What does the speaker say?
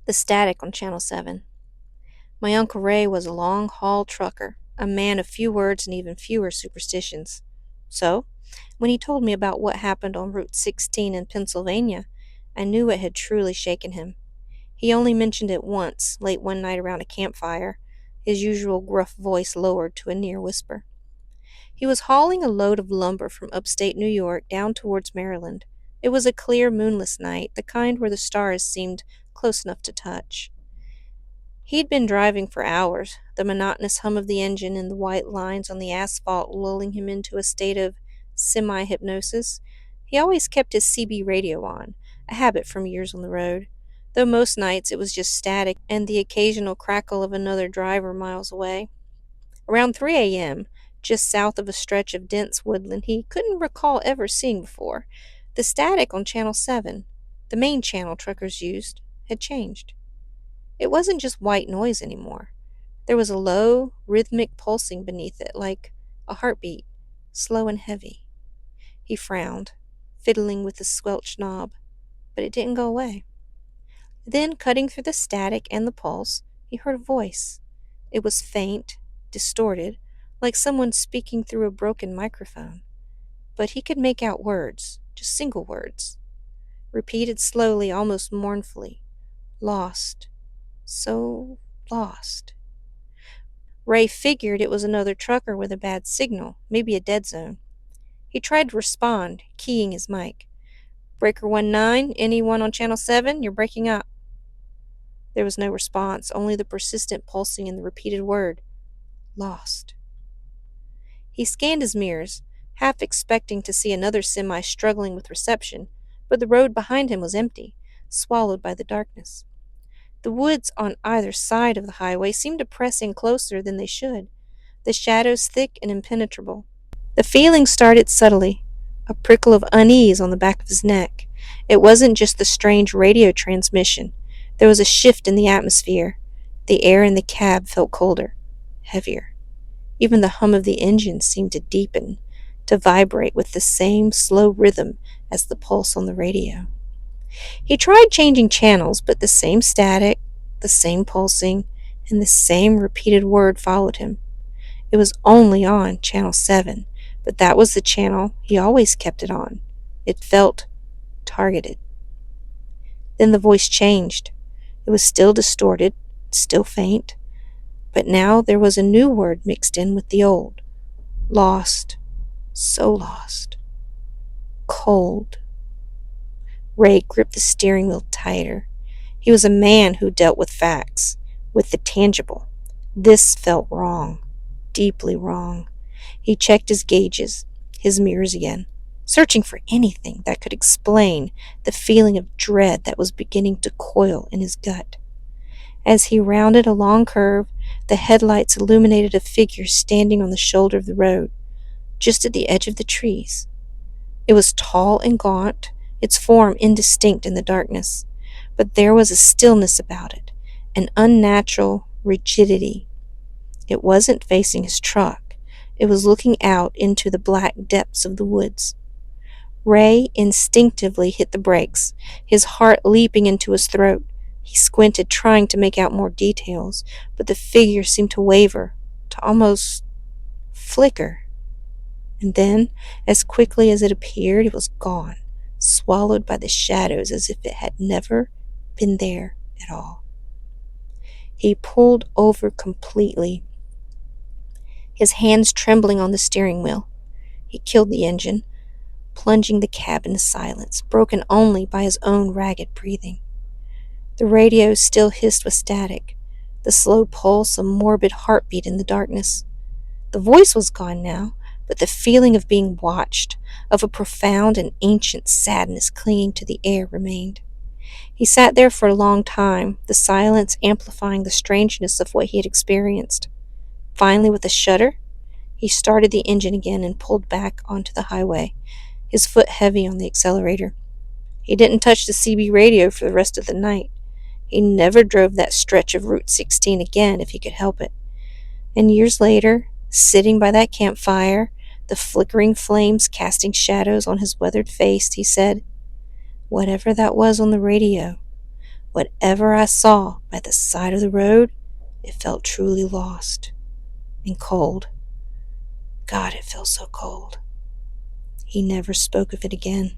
The static on Channel 7. My Uncle Ray was a long-haul trucker, a man of few words and even fewer superstitions. So, when he told me about what happened on Route 16 in Pennsylvania, I knew it had truly shaken him. He only mentioned it once, late one night around a campfire, his usual gruff voice lowered to a near whisper. He was hauling a load of lumber from upstate New York down towards Maryland. It was a clear, moonless night, the kind where the stars seemed close enough to touch. He'd been driving for hours, the monotonous hum of the engine and the white lines on the asphalt lulling him into a state of semi-hypnosis. He always kept his CB radio on, a habit from years on the road, though most nights it was just static and the occasional crackle of another driver miles away. Around 3 a.m., just south of a stretch of dense woodland he couldn't recall ever seeing before, the static on Channel 7, the main channel truckers used, had changed. It wasn't just white noise anymore. There was a low, rhythmic pulsing beneath it, like a heartbeat, slow and heavy. He frowned, fiddling with the squelch knob, but it didn't go away. Then, cutting through the static and the pulse, he heard a voice. It was faint, distorted, like someone speaking through a broken microphone. But he could make out words, just single words, repeated slowly, almost mournfully. Lost. So lost. Ray figured it was another trucker with a bad signal, maybe a dead zone. He tried to respond, keying his mic. Breaker 19, anyone on Channel 7? You're breaking up. There was no response, only the persistent pulsing and the repeated word, lost. He scanned his mirrors, half expecting to see another semi struggling with reception, but the road behind him was empty, swallowed by the darkness. The woods on either side of the highway seemed to press in closer than they should, the shadows thick and impenetrable. The feeling started subtly, a prickle of unease on the back of his neck. It wasn't just the strange radio transmission. There was a shift in the atmosphere. The air in the cab felt colder, heavier. Even the hum of the engine seemed to deepen, to vibrate with the same slow rhythm as the pulse on the radio. He tried changing channels, but the same static, the same pulsing, and the same repeated word followed him. It was only on Channel 7, but that was the channel he always kept it on. It felt targeted. Then the voice changed. It was still distorted, still faint, but now there was a new word mixed in with the old. Lost. So lost. Cold. Ray gripped the steering wheel tighter. He was a man who dealt with facts, with the tangible. This felt wrong, deeply wrong. He checked his gauges, his mirrors again, searching for anything that could explain the feeling of dread that was beginning to coil in his gut. As he rounded a long curve, the headlights illuminated a figure standing on the shoulder of the road, just at the edge of the trees. It was tall and gaunt, its form indistinct in the darkness, but there was a stillness about it, an unnatural rigidity. It wasn't facing his truck. It was looking out into the black depths of the woods. Ray instinctively hit the brakes, his heart leaping into his throat. He squinted, trying to make out more details, but the figure seemed to waver, to almost flicker. And then, as quickly as it appeared, it was gone, swallowed by the shadows as if it had never been there at all. He pulled over completely, his hands trembling on the steering wheel. He killed the engine, plunging the cab into silence, broken only by his own ragged breathing. The radio still hissed with static, the slow pulse a morbid heartbeat in the darkness. The voice was gone now, but the feeling of being watched, of a profound and ancient sadness clinging to the air, remained. He sat there for a long time, the silence amplifying the strangeness of what he had experienced. Finally, with a shudder, he started the engine again and pulled back onto the highway, his foot heavy on the accelerator. He didn't touch the CB radio for the rest of the night. He never drove that stretch of Route 16 again if he could help it. And years later, sitting by that campfire, the flickering flames casting shadows on his weathered face, he said, "Whatever that was on the radio, Whatever I saw by the side of the road, it felt truly lost and cold. God, it felt so cold. He never spoke of it again.